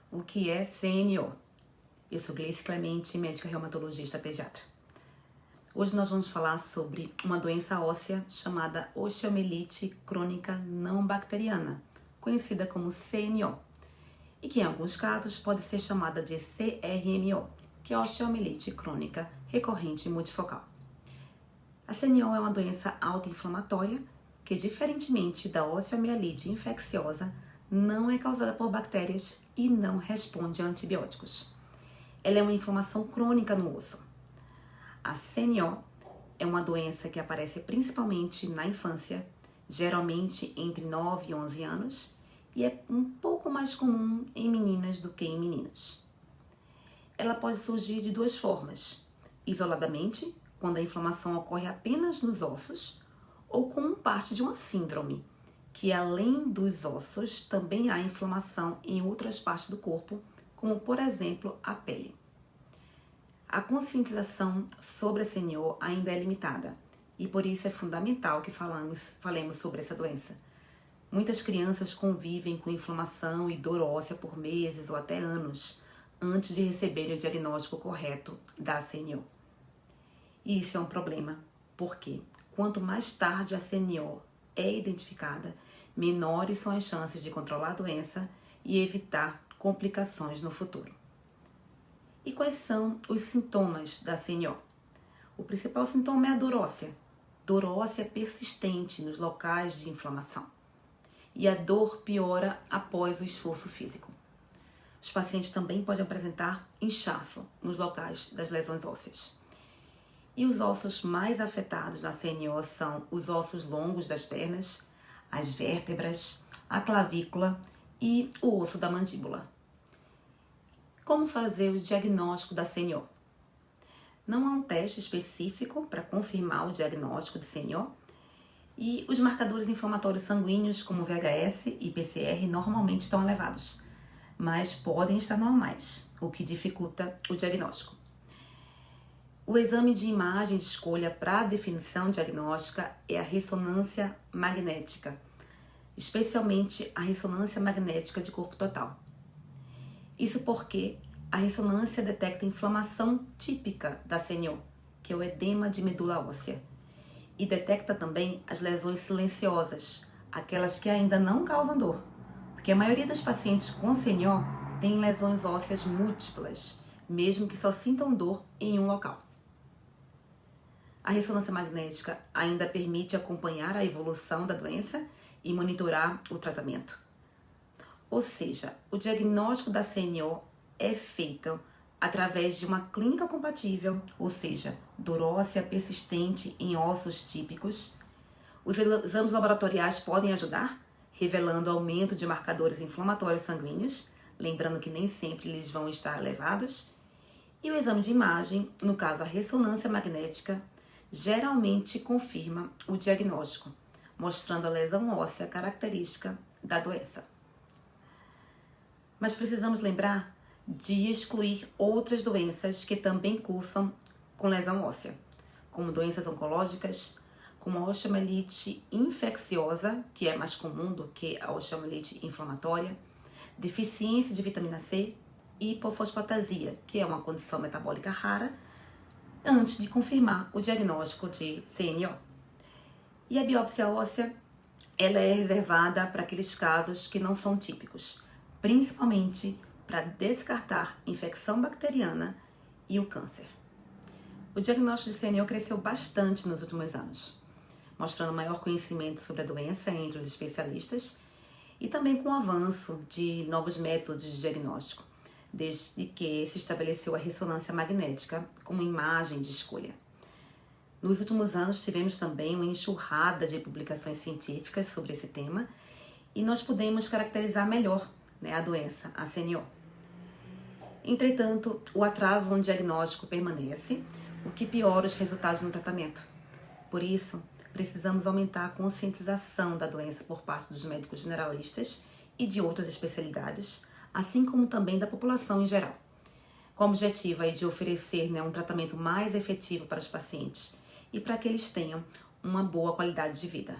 O que é CNO? Eu sou Gleice Clemente, médica reumatologista pediatra. Hoje nós vamos falar sobre uma doença óssea chamada osteomielite crônica não bacteriana, conhecida como CNO, e que em alguns casos pode ser chamada de CRMO, que é a osteomielite crônica recorrente multifocal. A CNO é uma doença autoinflamatória que, diferentemente da osteomielite infecciosa, não é causada por bactérias e não responde a antibióticos. Ela é uma inflamação crônica no osso. A CNO é uma doença que aparece principalmente na infância, geralmente entre 9 e 11 anos, e é um pouco mais comum em meninas do que em meninos. Ela pode surgir de duas formas: isoladamente, quando a inflamação ocorre apenas nos ossos, ou como parte de uma síndrome, que além dos ossos também há inflamação em outras partes do corpo, como por exemplo a pele. A conscientização sobre a CNO ainda é limitada e por isso é fundamental que falemos sobre essa doença. Muitas crianças convivem com inflamação e dor óssea por meses ou até anos antes de receberem o diagnóstico correto da CNO. E isso é um problema, porque quanto mais tarde a CNO é identificada, menores são as chances de controlar a doença e evitar complicações no futuro. E quais são os sintomas da CNO? O principal sintoma é a dor óssea persistente nos locais de inflamação. E a dor piora após o esforço físico. Os pacientes também podem apresentar inchaço nos locais das lesões ósseas. E os ossos mais afetados na CNO são os ossos longos das pernas, as vértebras, a clavícula e o osso da mandíbula. Como fazer o diagnóstico da CNO? Não há um teste específico para confirmar o diagnóstico de CNO e os marcadores inflamatórios sanguíneos, como VHS e PCR, normalmente estão elevados, mas podem estar normais, o que dificulta o diagnóstico. O exame de imagem de escolha para a definição diagnóstica é a ressonância magnética, especialmente a ressonância magnética de corpo total. Isso porque a ressonância detecta a inflamação típica da CNO, que é o edema de medula óssea, e detecta também as lesões silenciosas, aquelas que ainda não causam dor, porque a maioria dos pacientes com CNO tem lesões ósseas múltiplas, mesmo que só sintam dor em um local. A ressonância magnética ainda permite acompanhar a evolução da doença e monitorar o tratamento. Ou seja, o diagnóstico da CNO é feito através de uma clínica compatível, ou seja, dor óssea persistente em ossos típicos. Os exames laboratoriais podem ajudar, revelando aumento de marcadores inflamatórios sanguíneos, lembrando que nem sempre eles vão estar elevados. E o exame de imagem, no caso a ressonância magnética, geralmente confirma o diagnóstico, mostrando a lesão óssea característica da doença. Mas precisamos lembrar de excluir outras doenças que também cursam com lesão óssea, como doenças oncológicas, como a osteomielite infecciosa, que é mais comum do que a osteomielite inflamatória, deficiência de vitamina C e hipofosfatasia, que é uma condição metabólica rara, antes de confirmar o diagnóstico de CNO. E a biópsia óssea, ela é reservada para aqueles casos que não são típicos, principalmente para descartar infecção bacteriana e o câncer. O diagnóstico de CNO cresceu bastante nos últimos anos, mostrando maior conhecimento sobre a doença entre os especialistas e também com o avanço de novos métodos de diagnóstico, desde que se estabeleceu a ressonância magnética como imagem de escolha. Nos últimos anos tivemos também uma enxurrada de publicações científicas sobre esse tema e nós pudemos caracterizar melhor a doença, a CNO. Entretanto, o atraso no diagnóstico permanece, o que piora os resultados no tratamento. Por isso, precisamos aumentar a conscientização da doença por parte dos médicos generalistas e de outras especialidades, assim como também da população em geral, com o objetivo de oferecer um tratamento mais efetivo para os pacientes e para que eles tenham uma boa qualidade de vida.